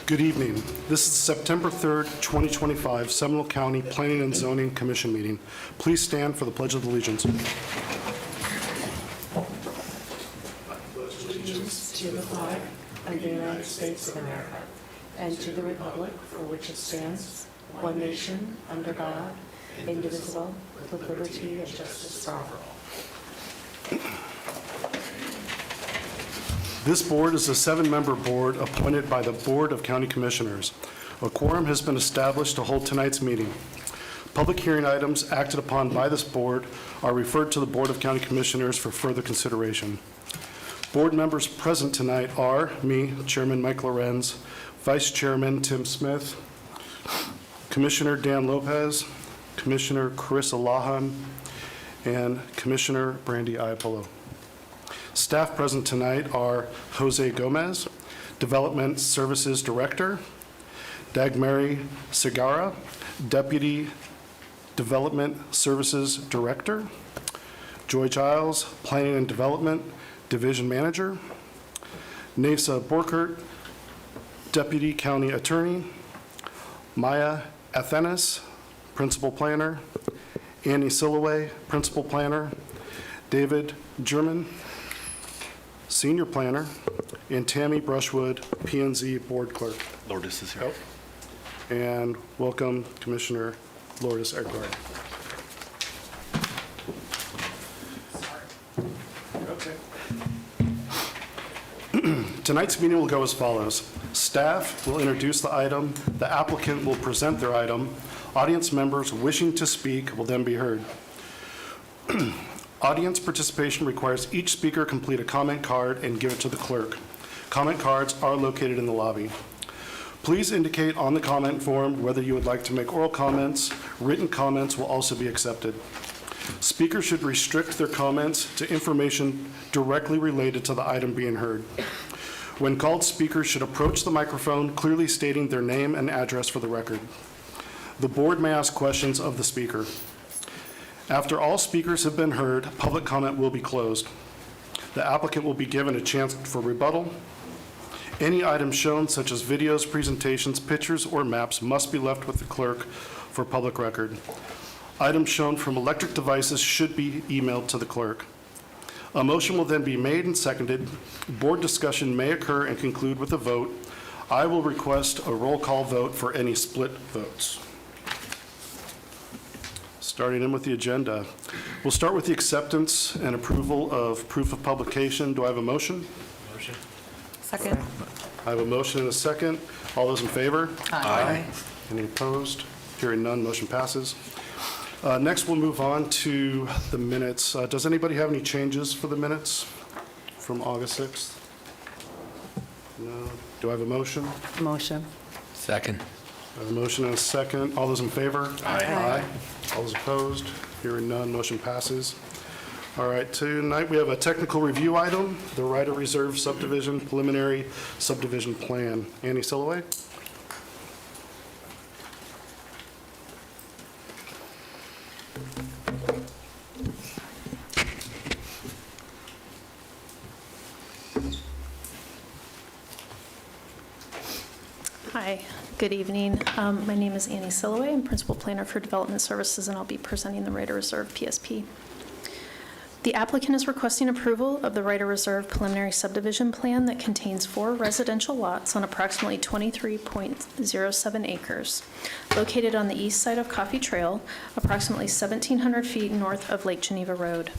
Good evening. This is September 3rd, 2025 Seminole County Planning and Zoning Commission meeting. Please stand for the Pledge of Allegiance. Allegiance to the flag of the United States of America and to the republic for which it stands, one nation, under God, indivisible, with liberty and justice for all. This board is a 7-member board appointed by the Board of County Commissioners. A quorum has been established to hold tonight's meeting. Public hearing items acted upon by this board are referred to the Board of County Commissioners for further consideration. Board members present tonight are me, Chairman Mike Lorenz, Vice Chairman Tim Smith, Commissioner Dan Lopez, Commissioner Chris Alahan, and Commissioner Brandy Iapolo. Staff present tonight are Jose Gomez, Development Services Director, Dagmary Segarra, Deputy Development Services Director, Joy Giles, Planning and Development Division Manager, Nasa Borkert, Deputy County Attorney, Maya Athenas, Principal Planner, Annie Silloway, Principal Planner, David German, Senior Planner, and Tammy Brushwood, P&Z Board Clerk. Lourdes is here. And welcome Commissioner Lourdes Edgard. Tonight's meeting will go as follows. Staff will introduce the item, the applicant will present their item, audience members wishing to speak will then be heard. Audience participation requires each speaker complete a comment card and give it to the clerk. Comment cards are located in the lobby. Please indicate on the comment form whether you would like to make oral comments. Written comments will also be accepted. Speakers should restrict their comments to information directly related to the item being heard. When called, speakers should approach the microphone, clearly stating their name and address for the record. The board may ask questions of the speaker. After all speakers have been heard, public comment will be closed. The applicant will be given a chance for rebuttal. Any items shown, such as videos, presentations, pictures, or maps, must be left with the clerk for public record. Items shown from electric devices should be emailed to the clerk. A motion will then be made and seconded. Board discussion may occur and conclude with a vote. I will request a roll call vote for any split votes. Starting in with the agenda. We'll start with the acceptance and approval of proof of publication. Do I have a motion? Motion. Second. I have a motion and a second. All those in favor? Aye. Any opposed? Hearing none, motion passes. Next, we'll move on to the minutes. Does anybody have any changes for the minutes from August 6th? No. Do I have a motion? Motion. Second. I have a motion and a second. All those in favor? Aye. All those opposed? Hearing none, motion passes. All right, tonight we have a technical review item, the Ryder Reserve Subdivision Preliminary Subdivision Plan. Annie Silloway? Hi, good evening. My name is Annie Silloway. I'm Principal Planner for Development Services, and I'll be presenting the Ryder Reserve PSP. The applicant is requesting approval of the Ryder Reserve Preliminary Subdivision Plan that contains 4 residential lots on approximately 23.07 acres, located on the east side of Coffee Trail, approximately 1,700 feet north of Lake Geneva Road.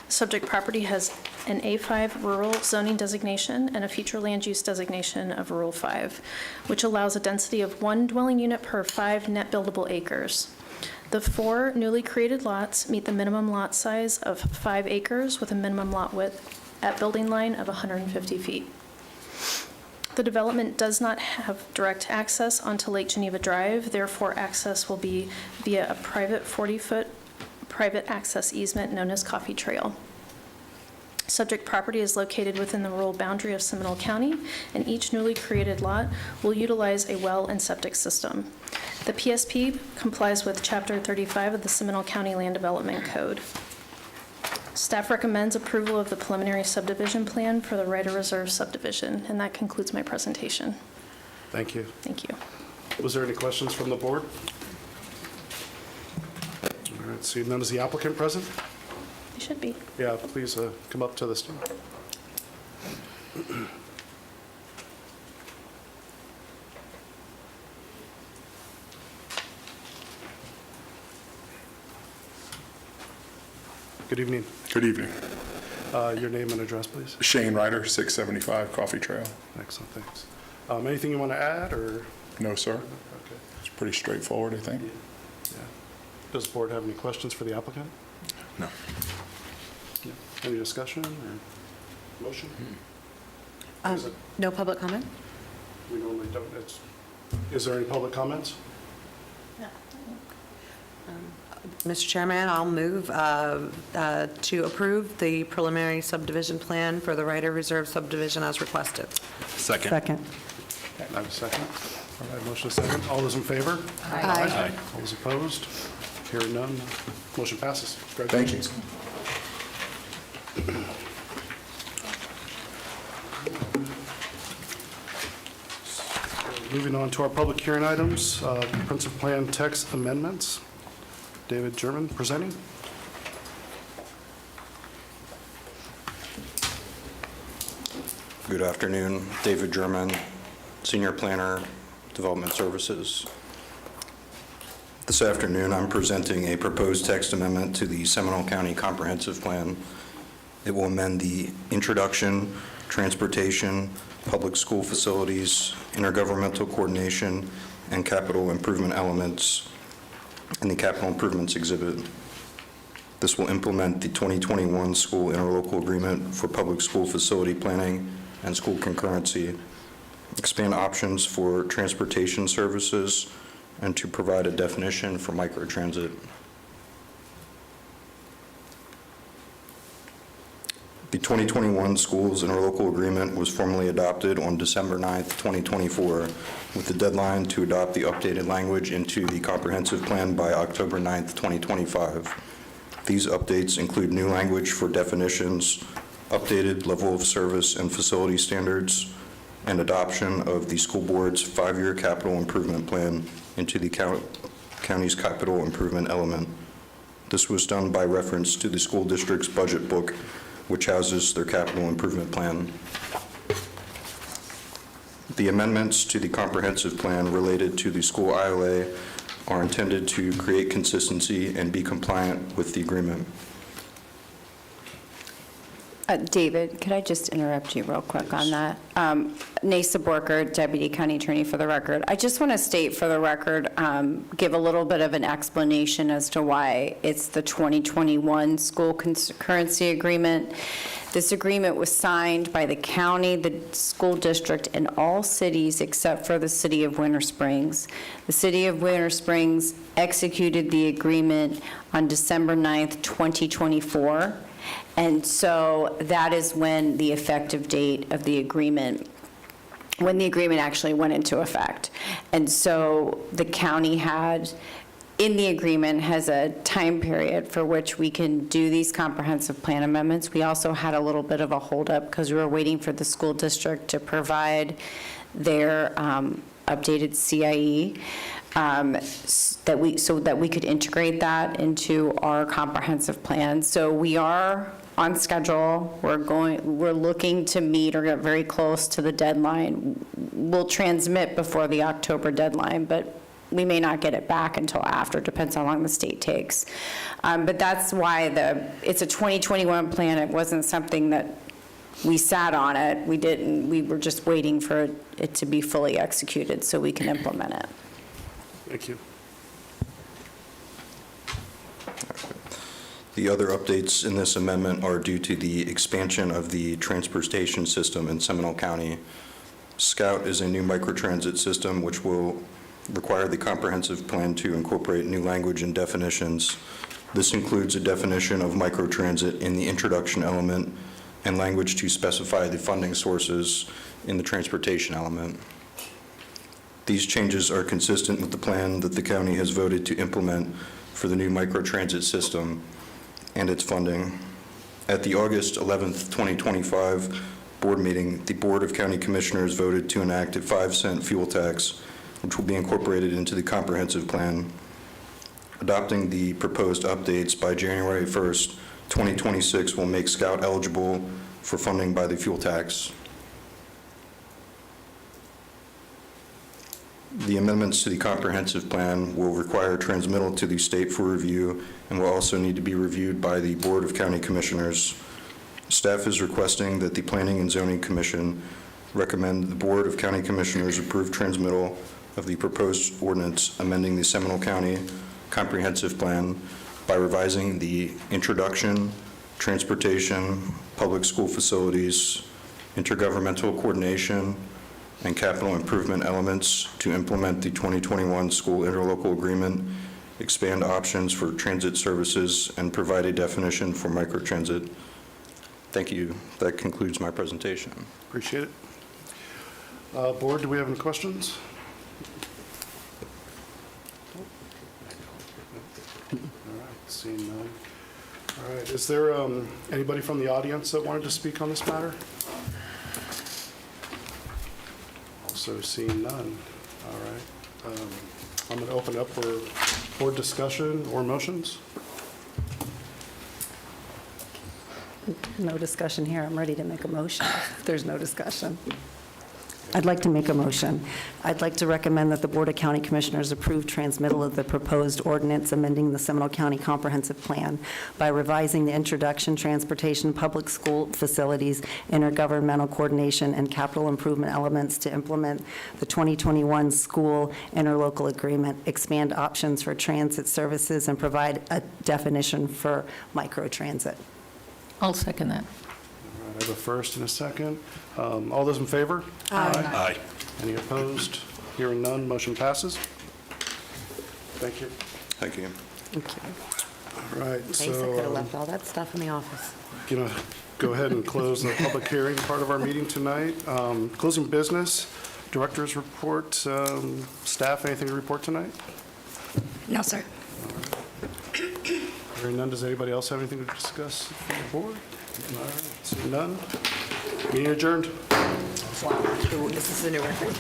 The subject property has an A5 rural zoning designation and a future land use designation of rural 5, which allows a density of 1 dwelling unit per 5 net buildable acres. The 4 newly created lots meet the minimum lot size of 5 acres with a minimum lot width at building line of 150 feet. The development does not have direct access onto Lake Geneva Drive, therefore access will be via a private 40-foot private access easement known as Coffee Trail. Subject property is located within the rural boundary of Seminole County, and each newly created lot will utilize a well and septic system. The PSP complies with Chapter 35 of the Seminole County Land Development Code. Staff recommends approval of the preliminary subdivision plan for the Ryder Reserve subdivision, and that concludes my presentation. Thank you. Thank you. Was there any questions from the board? All right, seeing none, is the applicant present? You should be. Yeah, please come up to the stand. Good evening. Good evening. Your name and address, please. Shane Ryder, 675 Coffee Trail. Excellent, thanks. Anything you want to add, or? No, sir. Okay. It's pretty straightforward, I think. Yeah. Does the board have any questions for the applicant? No. Yeah. Any discussion or motion? Is it- No public comment? We normally don't. Is there any public comments? Mr. Chairman, I'll move to approve the preliminary subdivision plan for the Ryder Reserve subdivision as requested. Second. Second. I have a second. All right, motion is second. All those in favor? Aye. All those opposed? Hearing none, motion passes. Thank you. Moving on to our public hearing items, Principal Plan text amendments. David German presenting. Good afternoon. David German, Senior Planner, Development Services. This afternoon, I'm presenting a proposed text amendment to the Seminole County Comprehensive Plan. It will amend the introduction, transportation, public school facilities, intergovernmental coordination, and capital improvement elements in the capital improvements exhibit. This will implement the 2021 school interlocal agreement for public school facility planning and school concurrency, expand options for transportation services, and to provide a definition for microtransit. The 2021 schools interlocal agreement was formally adopted on December 9th, 2024, with the deadline to adopt the updated language into the comprehensive plan by October 9th, 2025. These updates include new language for definitions, updated level of service and facility standards, and adoption of the school board's 5-year capital improvement plan into the county's capital improvement element. This was done by reference to the school district's budget book, which houses their capital improvement plan. The amendments to the comprehensive plan related to the school ILA are intended to create consistency and be compliant with the agreement. David, could I just interrupt you real quick on that? Nasa Borker, Deputy County Attorney for the record. I just want to state for the record, give a little bit of an explanation as to why it's the 2021 school concurrency agreement. This agreement was signed by the county, the school district, and all cities except for the city of Winter Springs. The city of Winter Springs executed the agreement on December 9th, 2024. And so that is when the effective date of the agreement, when the agreement actually went into effect. And so the county had, in the agreement, has a time period for which we can do these comprehensive plan amendments. We also had a little bit of a holdup because we were waiting for the school district to provide their updated CIE. So that we could integrate that into our comprehensive plan. So we are on schedule. We're looking to meet or get very close to the deadline. We'll transmit before the October deadline, but we may not get it back until after, depends how long the state takes. But that's why it's a 2021 plan. It wasn't something that we sat on it. We were just waiting for it to be fully executed so we can implement it. Thank you. The other updates in this amendment are due to the expansion of the transportation system in Seminole County. SCOUT is a new microtransit system which will require the comprehensive plan to incorporate new language and definitions. This includes a definition of microtransit in the introduction element and language to specify the funding sources in the transportation element. These changes are consistent with the plan that the county has voted to implement for the new microtransit system and its funding. At the August 11th, 2025 board meeting, the Board of County Commissioners voted to enact a 5-cent fuel tax, which will be incorporated into the comprehensive plan. Adopting the proposed updates by January 1st, 2026 will make Scout eligible for funding by the fuel tax. The amendments to the comprehensive plan will require transmittal to the state for review and will also need to be reviewed by the Board of County Commissioners. Staff is requesting that the Planning and Zoning Commission recommend the Board of County Commissioners approve transmittal of the proposed ordinance amending the Seminole County Comprehensive Plan by revising the introduction, transportation, public school facilities, intergovernmental coordination, and capital improvement elements to implement the 2021 school interlocal agreement, expand options for transit services, and provide a definition for microtransit. Thank you. That concludes my presentation. Appreciate it. Board, do we have any questions? All right, seeing none. All right, is there anybody from the audience that wanted to speak on this matter? Also seeing none. All right. I'm going to open up for board discussion or motions. No discussion here. I'm ready to make a motion if there's no discussion. I'd like to make a motion. I'd like to recommend that the Board of County Commissioners approve transmittal of the proposed ordinance amending the Seminole County Comprehensive Plan by revising the introduction, transportation, public school facilities, intergovernmental coordination, and capital improvement elements to implement the 2021 school interlocal agreement, expand options for transit services, and provide a definition for microtransit. I'll second that. All right, I have a first and a second. All those in favor? Aye. Any opposed? Hearing none, motion passes. Thank you. Thank you. Thank you. All right, Thanks, I could have so left all that stuff in the office. going to go ahead and close the public hearing part of our meeting tonight. Closing business, director's report. Staff, anything to report tonight? No, sir. Hearing none, does anybody else have anything to discuss from the board? All right, seeing none. Meeting adjourned. Wow, this is a new record.